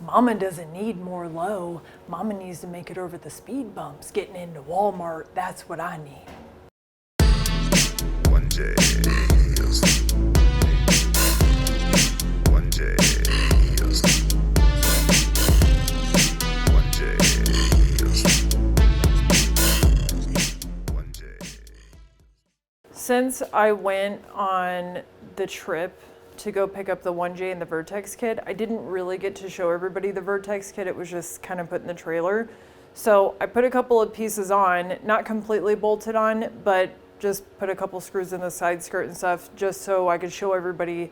Mama doesn't need more low. Mama needs to make it over the speed bumps. Getting into Walmart, that's what I need. One day, one day, one day, one day. Since I went on the trip to go pick up the 1J and the Vertex kit, I didn't really get to show everybody the Vertex kit. It was just kind of put in the trailer. So I put a couple of pieces on, not completely bolted on, but just put a couple screws in the side skirt and stuff just so I could show everybody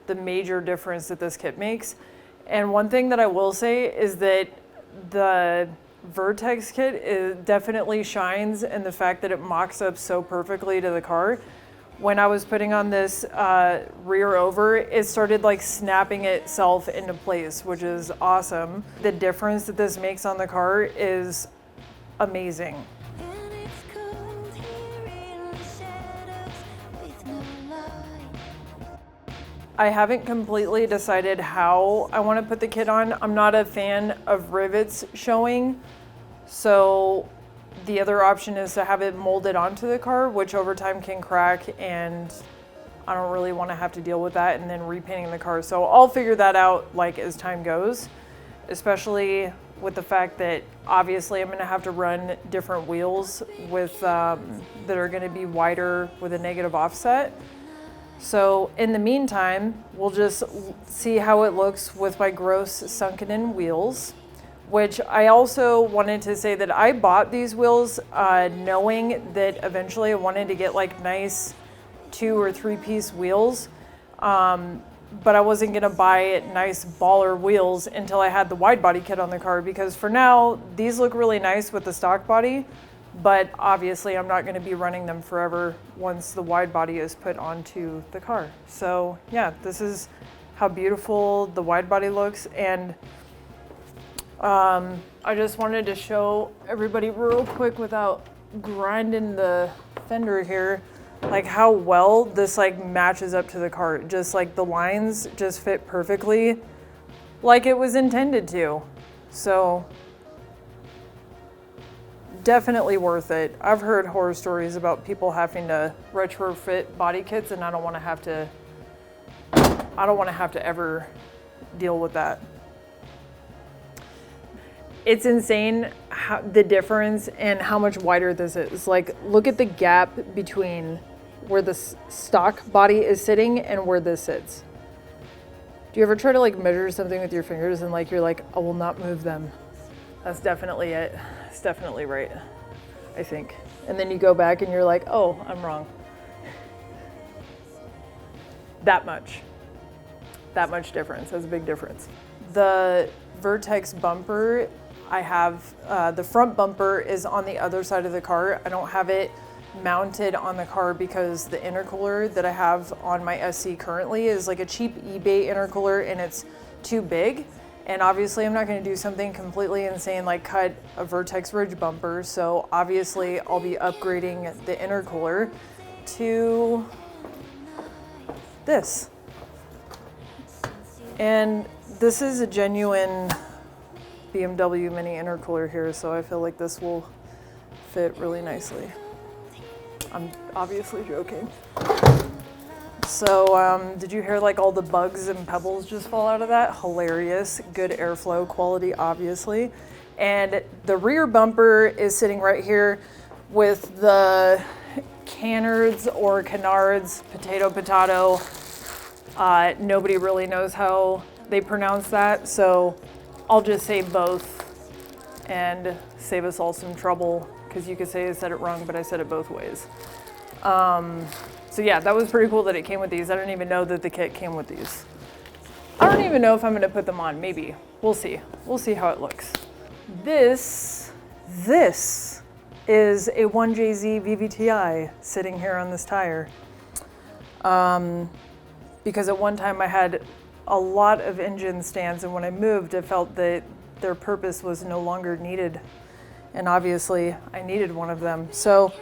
the major difference that this kit makes. And one thing that I will say is that the Vertex kit definitely shines in the fact that it mocks up so perfectly to the car. When I was putting on this rear over, it started like snapping itself into place, which is awesome. The difference that this makes on the car is amazing. I haven't completely decided how I want to put the kit on. I'm not a fan of rivets showing, so the other option is to have it molded onto the car, which over time can crack, and I don't really want to have to deal with that and then repainting the car. So I'll figure that out like as time goes, especially with the fact that obviously I'm going to have to run different wheels with that are going to be wider with a negative offset. So in the meantime, we'll just see how it looks with my gross sunken in wheels, which I also wanted to say that I bought these wheels knowing that eventually I wanted to get like nice 2 or 3 piece wheels, but I wasn't gonna buy nice baller wheels until I had the wide body kit on the car, because for now these look really nice with the stock body, but obviously I'm not gonna be running them forever once the wide body is put onto the car. So yeah, this is how beautiful the wide body looks. And I just wanted to show everybody real quick without grinding the fender here, like how well this like matches up to the car. Just like the lines just fit perfectly like it was intended to. So definitely worth it. I've heard horror stories about people having to retrofit body kits, and I don't want to have to ever deal with that. It's insane how the difference and how much wider this is. Like, look at the gap between where the stock body is sitting and where this sits. Do you ever try to like measure something with your fingers and like you're like, I will not move them? That's definitely it. It's definitely right, I think. And then you go back and you're like, oh, I'm wrong. That much difference. That's a big difference. The Vertex bumper, I have, the front bumper is on the other side of the car. I don't have it mounted on the car because the intercooler that I have on my SC currently is like a cheap eBay intercooler, and it's too big. And obviously I'm not going to do something completely insane like cut a Vertex Ridge bumper. So obviously I'll be upgrading the intercooler to this. And this is a genuine Bmw Mini Intercooler here, so I feel like this will fit really nicely. I'm obviously joking. So did you hear like all the bugs and pebbles just fall out of that? Hilarious. Good airflow quality, obviously. And the rear bumper is sitting right here with the canards or canards, potato. Nobody really knows how they pronounce that, so I'll just say both and save us all some trouble, because you could say I said it wrong, but I said it both ways. So yeah, that was pretty cool that it came with these. I didn't even know that the kit came with these. I don't even know if I'm gonna put them on, maybe. We'll see. We'll see how it looks. This is a 1JZ VVTi sitting here on this tire. Because at one time I had a lot of engine stands, and when I moved, I felt that their purpose was no longer needed. And obviously I needed one of them. So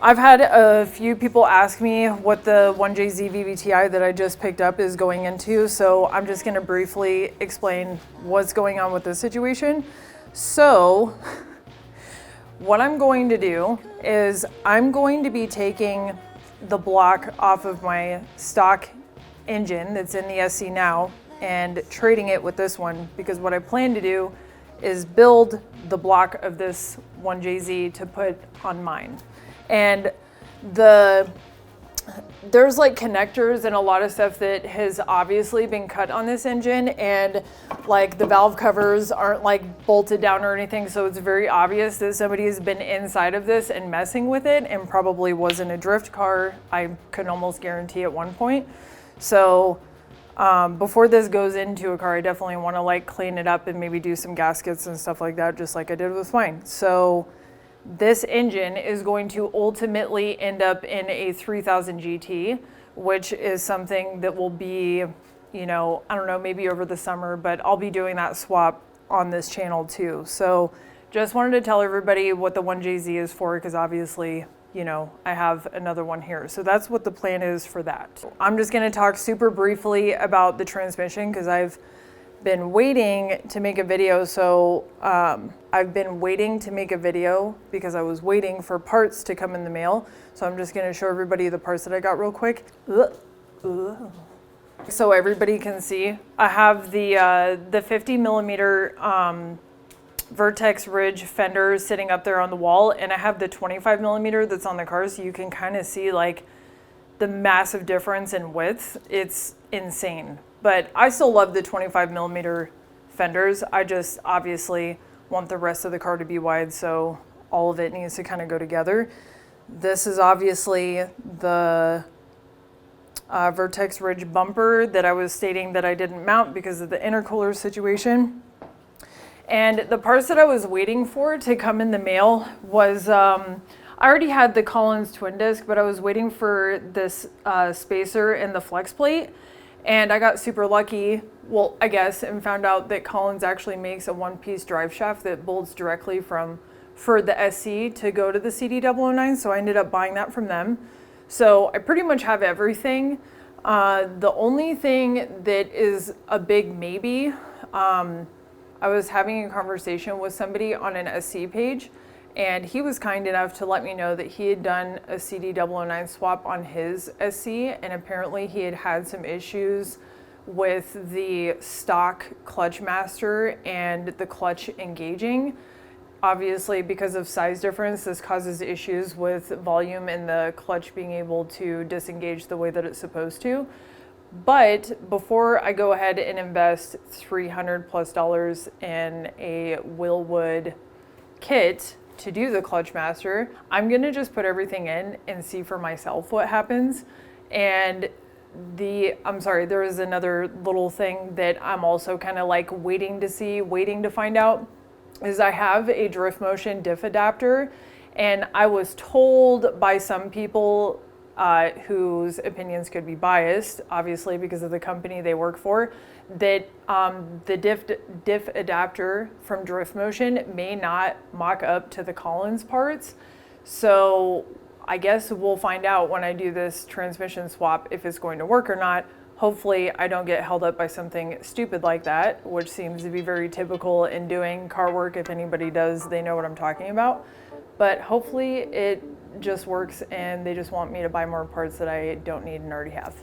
I've had a few people ask me what the 1JZ VVTi that I just picked up is going into, so I'm just gonna briefly explain what's going on with this situation. So, what I'm going to do is I'm going to be taking the block off of my stock engine that's in the SC now and trading it with this one, because what I plan to do is build the block of this 1JZ to put on mine. And there's like connectors and a lot of stuff that has obviously been cut on this engine, and like the valve covers aren't like bolted down or anything, so it's very obvious that somebody has been inside of this and messing with it, and probably wasn't a drift car. I could almost guarantee at one point. So before this goes into a car, I definitely want to like clean it up and maybe do some gaskets and stuff like that, just like I did with mine. So this engine is going to ultimately end up in a 3000 GT, which is something that will be, you know, I don't know, maybe over the summer, but I'll be doing that swap on this channel too. So just wanted to tell everybody what the 1JZ is for, because obviously, you know, I have another one here. So that's what the plan is for that. I'm just gonna talk super briefly about the transmission, because I've been waiting to make a video. So I've been waiting to make a video because I was waiting for parts to come in the mail. So I'm just gonna show everybody the parts that I got real quick. So everybody can see, I have the 50 millimeter Vertex Ridge fender sitting up there on the wall, and I have the 25 millimeter that's on the car, so you can kind of see like the massive difference in width. It's insane. But I still love the 25 millimeter fenders. I just obviously want the rest of the car to be wide, so all of it needs to kind of go together. This is obviously the Vertex Ridge bumper that I was stating that I didn't mount because of the intercooler situation. And the parts that I was waiting for to come in the mail was, I already had the Collins twin disc, but I was waiting for this spacer and the flex plate. And I got super lucky, well, I guess, and found out that Collins actually makes a one-piece drive shaft that bolts directly for the SC to go to the CD009, so I ended up buying that from them. So I pretty much have everything. The only thing that is a big maybe, I was having a conversation with somebody on an SC page, and he was kind enough to let me know that he had done a CD009 swap on his SC, and apparently he had had some issues with the stock clutch master and the clutch engaging. Obviously, because of size difference, this causes issues with volume and the clutch being able to disengage the way that it's supposed to. But before I go ahead and invest $300+ in a Willwood kit to do the clutch master, I'm gonna just put everything in and see for myself what happens. And I'm sorry, there is another little thing that I'm also kind of like waiting to find out, is I have a drift motion diff adapter, and I was told by some people whose opinions could be biased, obviously because of the company they work for, that the diff adapter from Drift Motion may not mock up to the Collins parts. So I guess we'll find out when I do this transmission swap if it's going to work or not. Hopefully I don't get held up by something stupid like that, which seems to be very typical in doing car work. If anybody does, they know what I'm talking about. But hopefully it just works and they just want me to buy more parts that I don't need and already have.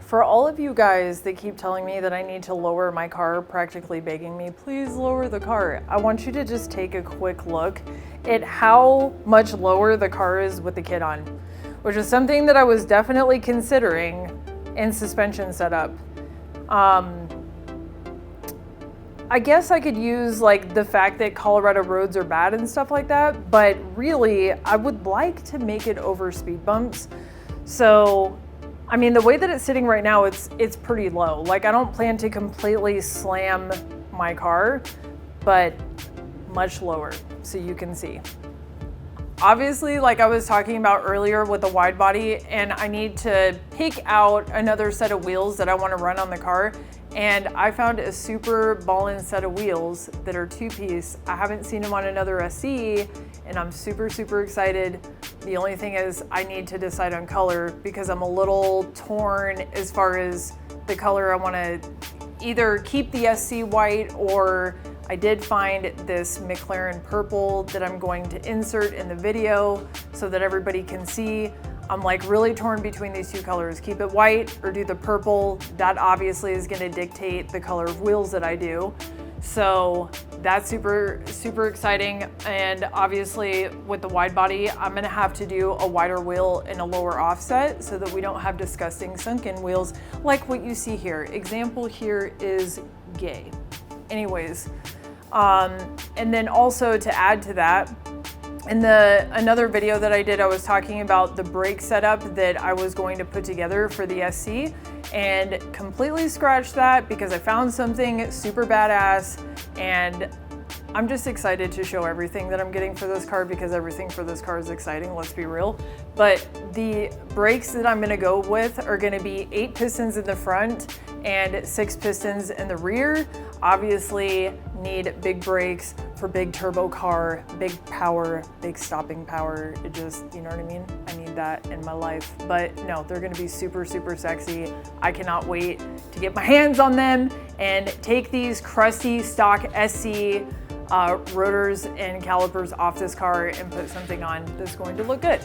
For all of you guys that keep telling me that I need to lower my car, practically begging me, please lower the car, I want you to just take a quick look at how much lower the car is with the kit on, which is something that I was definitely considering in suspension setup. I guess I could use like the fact that Colorado roads are bad and stuff like that, but really I would like to make it over speed bumps. So, I mean, the way that it's sitting right now, it's pretty low. Like, I don't plan to completely slam my car, but much lower, so you can see. Obviously, like I was talking about earlier with the wide body, and I need to pick out another set of wheels that I want to run on the car. And I found a super ballin' set of wheels that are 2-piece. I haven't seen them on another SC, and I'm super, super excited. The only thing is I need to decide on color because I'm a little torn as far as the color. I want to either keep the SC white, or I did find this McLaren purple that I'm going to insert in the video so that everybody can see. I'm like really torn between these two colors. Keep it white or do the purple. That obviously is gonna dictate the color of wheels that I do. So that's super, super exciting. And obviously with the wide body, I'm gonna have to do a wider wheel and a lower offset so that we don't have disgusting sunken wheels like what you see here. Example here is gay. Anyways, and then also to add to that, in another video that I did, I was talking about the brake setup that I was going to put together for the SC, and completely scratched that because I found something super badass, and I'm just excited to show everything that I'm getting for this car because everything for this car is exciting, let's be real. But the brakes that I'm gonna go with are gonna be 8 pistons in the front and 6 pistons in the rear. Obviously need big brakes for big turbo car, big power, big stopping power. It just, you know what I mean? I need that in my life. But no, they're gonna be super, super sexy. I cannot wait to get my hands on them and take these crusty stock SC rotors and calipers off this car and put something on that's going to look good.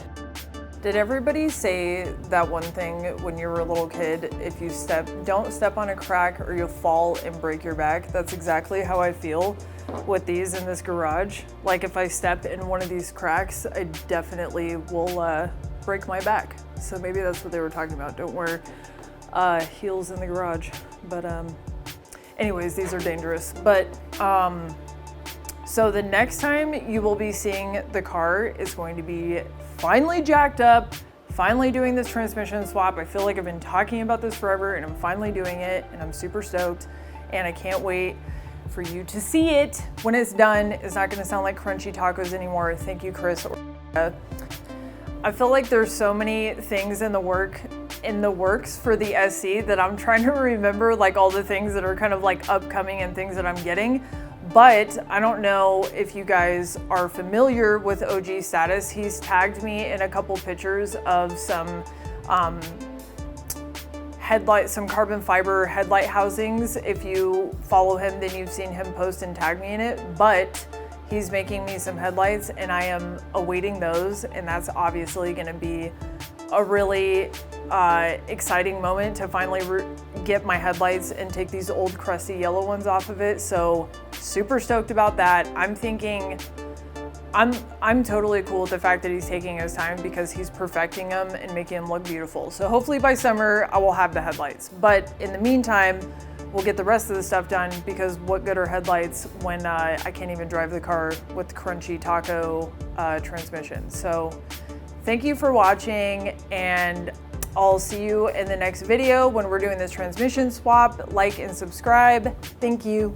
Did everybody say that one thing when you were a little kid, if you don't step on a crack or you'll fall and break your back? That's exactly how I feel with these in this garage. Like if I step in one of these cracks, I definitely will break my back. So maybe that's what they were talking about. Don't wear heels in the garage. But anyways, these are dangerous. But so the next time you will be seeing the car is going to be finally jacked up, finally doing this transmission swap. I feel like I've been talking about this forever and I'm finally doing it and I'm super stoked and I can't wait for you to see it when it's done. It's not gonna sound like crunchy tacos anymore. Thank you, Chris. I feel like there's so many things in the works for the SC that I'm trying to remember, like all the things that are kind of like upcoming and things that I'm getting. But I don't know if you guys are familiar with OG Status. He's tagged me in a couple pictures of some some carbon fiber headlight housings. If you follow him, then you've seen him post and tag me in it. But he's making me some headlights and I am awaiting those. And that's obviously gonna be a really exciting moment to finally get my headlights and take these old crusty yellow ones off of it. So super stoked about that. I'm thinking, I'm totally cool with the fact that he's taking his time because he's perfecting them and making them look beautiful. So hopefully by summer I will have the headlights. But in the meantime, we'll get the rest of the stuff done because what good are headlights when I can't even drive the car with crunchy taco transmission. So thank you for watching and I'll see you in the next video when we're doing this transmission swap. Like and subscribe. Thank you.